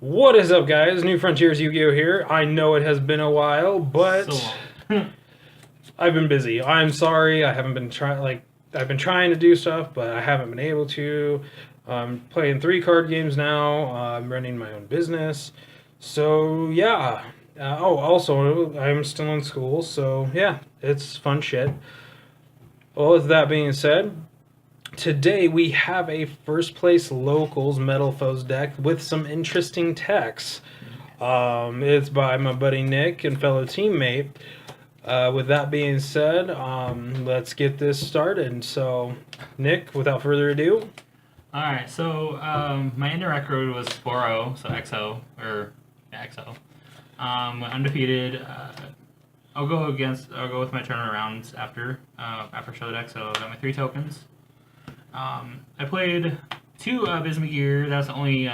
What is up, guys? New Frontiers Yu-Gi-Oh here. I know it has been a while, but So long. I've been busy. I'm sorry. I haven't been trying. I've been trying to do stuff, but I haven't been able to. I'm playing 3 card games now. I'm running my own business. So yeah. Also, I'm still in school. So yeah, it's fun shit. Well, with that being said, today we have a first place locals Metalfoes deck with some interesting techs. It's by my buddy Nick and fellow teammate. With that being said, let's get this started. So, Nick, without further ado, Alright, so my indirect road was 4-0, so XO, or yeah, XO. Undefeated. I'll go with my tournament rounds after show the deck, so I got my 3 tokens. I played 2 Bismugear, that's the only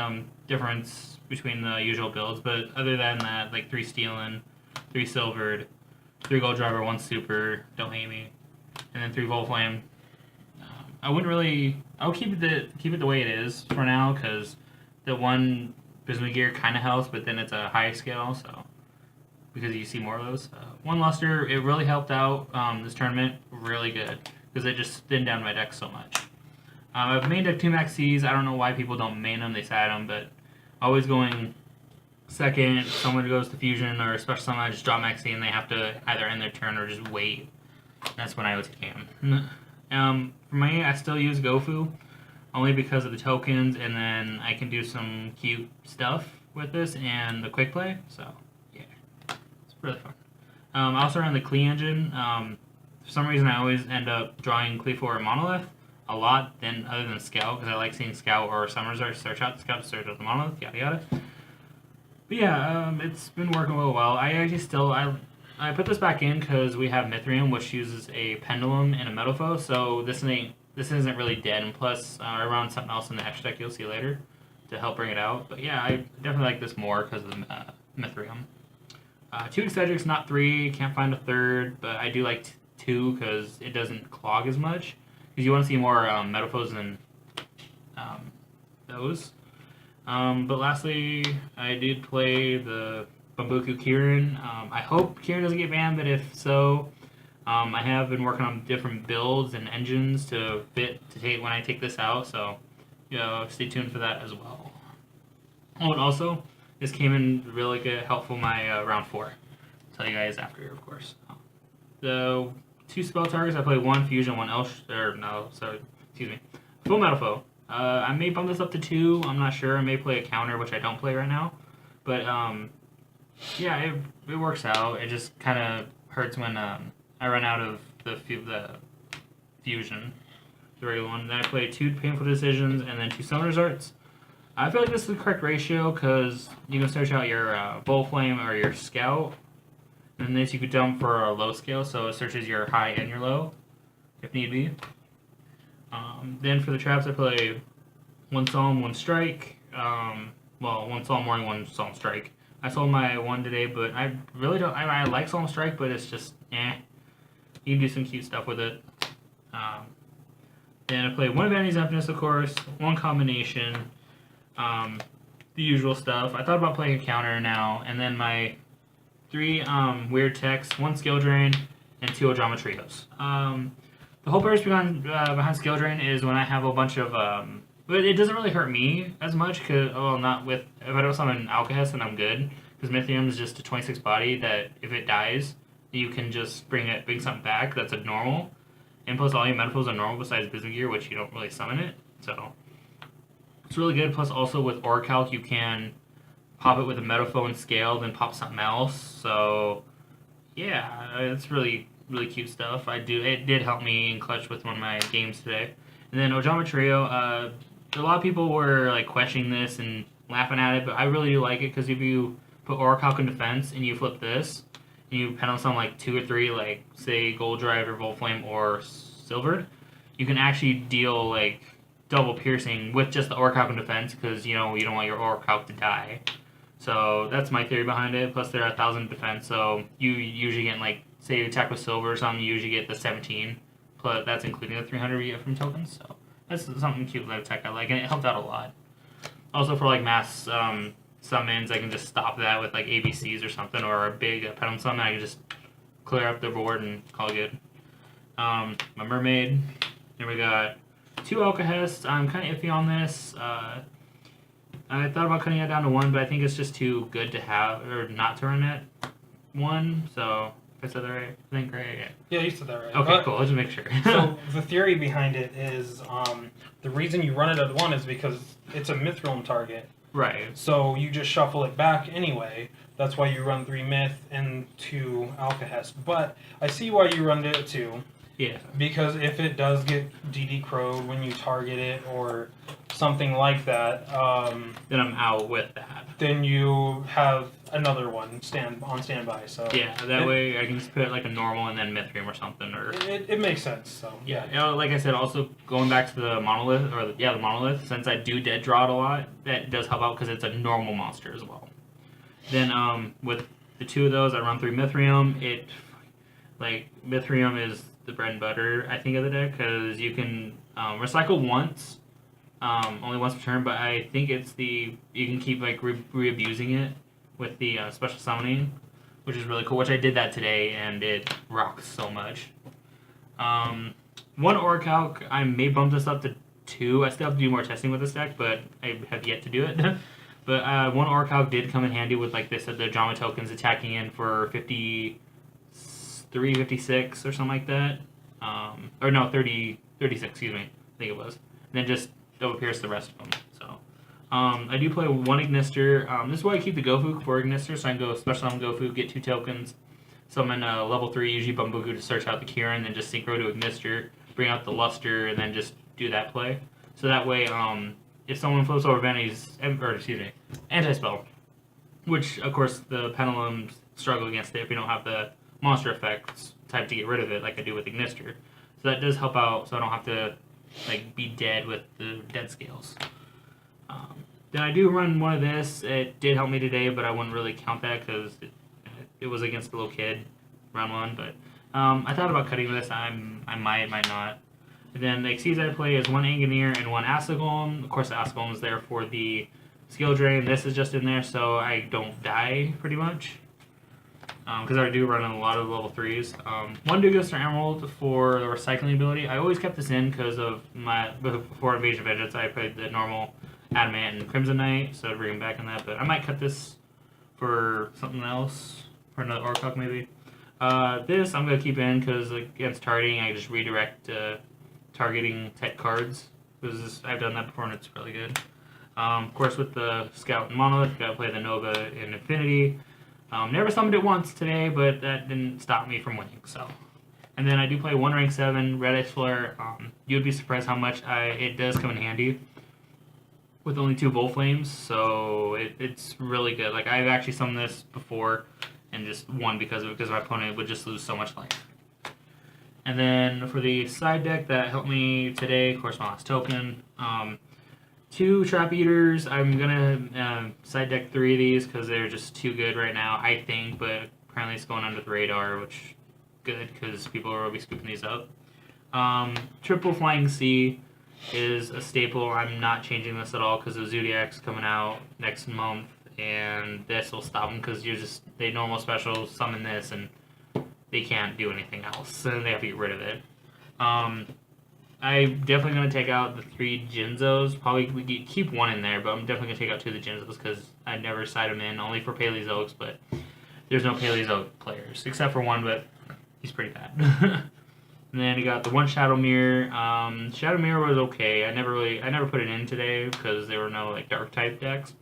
difference between the usual builds, but other than that, like 3 Stealing, 3 Silvered, 3 Gold Driver, 1 Super, don't hate me, and then 3 Volflame. I wouldn't really. I'll keep it the way it is for now because the one Bismugear kind of helps, but then it's a high scale, so because you see more of those. One Luster, it really helped out this tournament really good because it just thinned down my deck so much. I've mained up 2 Maxis. I don't know why people don't main them. They sat them, but always going second. Someone goes to fusion or special summon, I just drop Maxi and they have to either end their turn or just wait. That's when I would take him. For me, I still use Gofu, only because of the tokens, and then I can do some cute stuff with this and the quick play, so yeah, it's really fun. I also run the Klee engine. For some reason, I always end up drawing Klee for Monolith a lot, other than Scout, because I like seeing Scout or Summers or search out the Scout to search out the Monolith, yada yada. But yeah, it's been working real well. I put this back in because we have Mithrium, which uses a Pendulum and a Metalfoe, so this isn't really dead. And plus, I run something else in the extra deck you'll see later to help bring it out. But yeah, I definitely like this more because of the Mithrium. 2 Excedrics, not 3. Can't find a third, but I do like 2 because it doesn't clog as much. Because you want to see more Metalfoes than those. But lastly, I did play the Bambuku Kieran. I hope Kieran doesn't get banned, but if so, I have been working on different builds and engines to take when I take this out. So, stay tuned for that as well. Oh, and also, this came in really good, helpful my round 4. I'll tell you guys after, of course. The 2 spell targets, I play 1 fusion, 1 full Metalfoe. I may bump this up to 2. I'm not sure. I may play a counter, which I don't play right now. But yeah, it works out. It just kind of hurts when I run out of the fusion, the regular one. Then I play 2 painful decisions and then 2 summoner's arts. I feel like this is the correct ratio because you can search out your Bullflame or your Scout, and this you could dump for a low scale, so it searches your high and your low, if need be. Then for the traps, I play 1 Solemn, 1 Strike. 1 Solemn Warning, 1 Solemn Strike. I sold my 1 today, but I really don't. I like Solemn Strike, but it's just You can do some cute stuff with it. Then I play 1 Vanity's Emptiness, of course, 1 Combination, the usual stuff. I thought about playing a counter now, and then my 3 weird techs, 1 Skill Drain, and 2 Ojama Trios. The whole purpose behind Skill Drain is when I have a bunch of but it doesn't really hurt me as much because not with if I don't summon Alcahest, then I'm good because Mithrium is just a 26 body that if it dies you can just bring something back that's a normal, and plus all your Metalfoes are normal besides Bismugear, which you don't really summon it, so it's really good. Plus also with Orichalc you can pop it with a Metalfoe and scale, then pop something else. So yeah, it's really cute stuff. It did help me in clutch with one of my games today. And then Ojama Trio, a lot of people were like questioning this and laughing at it, but I really do like it because if you put Orichalc in defense and you flip this, and you penalty on like 2 or 3, like say Gold Drive or Volflame or Silvered, you can actually deal like double piercing with just the Orichalc in defense because you don't want your Orichalc to die. So that's my theory behind it. Plus they're 1,000 defense, so you usually get like say you attack with silver or something, you usually get the 17. Plus that's including the 300 you get from tokens. So that's something cute live tech I like, and it helped out a lot. Also for like mass summons, I can just stop that with like ABCs or something, or a big pendulum summon. I can just clear up the board and call it good. My mermaid. Then we got 2 Alcahest. I'm kind of iffy on this. I thought about cutting it down to 1, but I think it's just too good to have or not to run at 1. So if I said that right, I think right. Yeah, you said that right. Okay, cool. Let's just make sure. So the theory behind it is the reason you run it at 1 is because it's a Mithril target. Right. So you just shuffle it back anyway. That's why you run 3 Myth and 2 Alcahest. But I see why you run it at 2. Yeah. Because if it does get DD crowed when you target it or something like that, then I'm out with that. Then you have another one on standby. So yeah, that way I can just put like a normal and then Mithril or something. Or it makes sense. So yeah, you know, like I said, also going back to the monolith the monolith. Since I do dead draw it a lot, that does help out because it's a normal monster as well. Then with the 2 of those, I run 3 Mithril. Mithril is the bread and butter, I think, of the deck, because you can recycle once, only once per turn, but I think you can keep like re-abusing it with the special summoning, which is really cool, which I did that today, and it rocks so much. 1 Orichalc, I may bump this up to 2. I still have to do more testing with this deck, but I have yet to do it. But 1 Orichalc did come in handy with, like they said, the drama tokens attacking in for 53, 56 or something like that. Or no, 36, excuse me. I think it was. And then just double pierce the rest of them. So I do play 1 Ignister. This is why I keep the Gofu for Ignister, so I can go special summon Gofu, get 2 tokens, summon level 3, usually Bumbugu to search out the Kieran, then just synchro to Ignister, bring out the Luster, and then just do that play. So that way, if someone flips over Anti-Spell, which, of course, the Pendulums struggle against it if you don't have the monster effects type to get rid of it, like I do with Ignister. So that does help out, so I don't have to like be dead with the dead scales. Then I do run 1 of this. It did help me today, but I wouldn't really count that because it was against the little kid, round 1. But I thought about cutting this. I might not. And then the Xyz I play is 1 Angineer and 1 Acid Golem. Of course, the Acid Golem is there for the skill drain. This is just in there so I don't die, pretty much. Because I do run a lot of level 3s. 1 Dugus or Emerald for the recycling ability. I always kept this in because of before Invasion of Vengeance, I played the normal Adamant and Crimson Knight, so I'd bring them back in that. But I might cut this for something else, for another Orchalc maybe. This I'm going to keep in because against targeting, I just redirect targeting type cards. Because I've done that before and it's really good. Of course, with the Scout and Monolith, got to play the Nova in Infinity. Never summoned it once today, but that didn't stop me from winning. So, and then I do play 1 rank 7 Red Ice Flare. You'd be surprised how much it does come in handy with only 2 Volt Flames. So it's really good. Like I've actually summoned this before and just won because of it, because my opponent would just lose so much life. And then for the side deck that helped me today, of course, my last token. 2 Trap Eaters. I'm gonna side deck 3 of these because they're just too good right now, I think. But apparently it's going under the radar, which good because people are always scooping these up. Triple Flying Sea is a staple. I'm not changing this at all because the Zodiac's coming out next month, and this will stop them because they normal special summon this and they can't do anything else, and they have to get rid of it. I'm definitely going to take out the 3 Jinzos. Probably keep 1 in there, but I'm definitely going to take out 2 of the Jinzos because I never side them in, only for Paleozoics, but there's no Paleozoic players, except for 1, but he's pretty bad. And then you got the 1 Shadow Mirror. Shadow Mirror was okay. I never put it in today because there were no like dark type decks.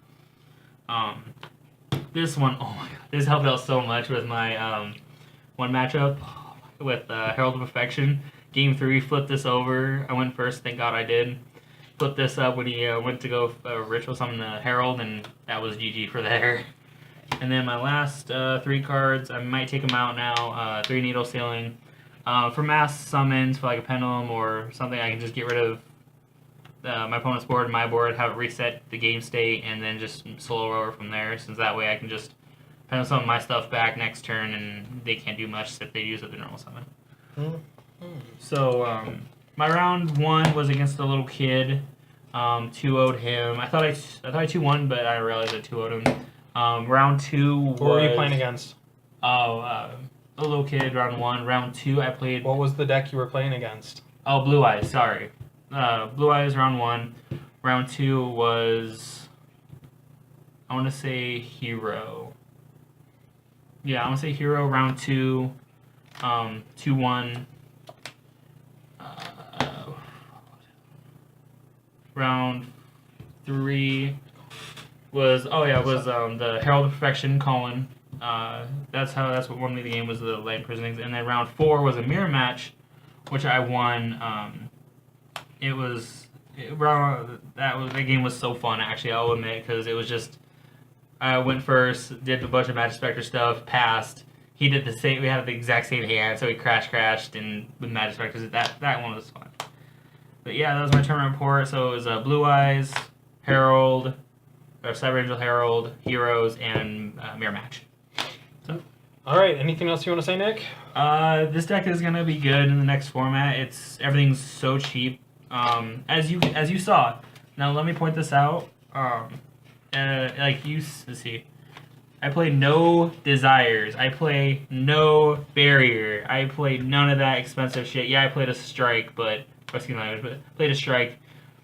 This one, oh my god, this helped out so much with my 1 matchup with Herald of Affection. Game 3, flipped this over. I went first, thank God I did. Flipped this up when he went to go ritual summon the Herald, and that was GG for there. And then my last 3 cards, I might take them out now. 3 Needle Sealing. For mass summons, for like a Pendulum or something, I can just get rid of my opponent's board and my board, have it reset the game state, and then just slow over from there, since that way I can just Pendulum summon my stuff back next turn, and they can't do much if they use it the normal summon. So, my round 1 was against the little kid. 2-0'd him. I thought I 2-1, but I realized I 2-0'd him. Round 2 was... Who were you playing against? A little kid, round 1. Round 2, I played... What was the deck you were playing against? Oh, Blue Eyes, sorry. Blue Eyes, round 1. Round 2 was... I want to say Hero. Yeah, I want to say Hero, round 2. 2-1. Round 3 was the Herald of Perfection, Colin. That's what won me the game, was the light prisonings. And then round 4 was a mirror match, which I won. That game was so fun, actually, I'll admit, because it was just, I went first, did a bunch of Magic Spectre stuff, passed. He did the same. We had the exact same hand, so he crashed, and with Magic Spectres, that one was fun. But yeah, that was my tournament report. So it was Blue Eyes, Herald, or Cyber Angel Herald, Heroes, and Mirror Match. So, all right. Anything else you want to say, Nick? This deck is gonna be good in the next format. Everything's so cheap. As you saw. Now let me point this out. Let's see. I play no Desires. I play no Barrier. I play none of that expensive shit. Yeah, I played a Strike, but played a Strike.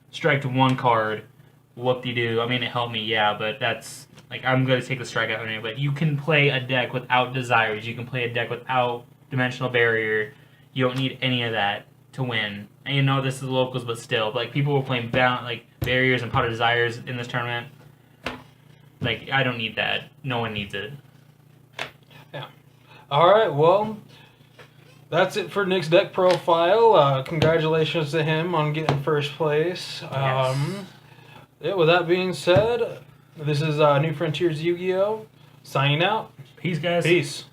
Striked 1 card. Whoop-de-doo. I mean, it helped me, yeah, but that's... Like, I'm going to take the Strike out anyway. But you can play a deck without Desires. You can play a deck without Dimensional Barrier. You don't need any of that to win. And you know this is locals, but still. Like, people were playing Barriers and Pot of Desires in this tournament. Like, I don't need that. No one needs it. Yeah. All right, well, that's it for Nick's deck profile. Congratulations to him on getting first place. Yes. Yeah, with that being said, this is New Frontiers Yu-Gi-Oh! Signing out. Peace, guys. Peace.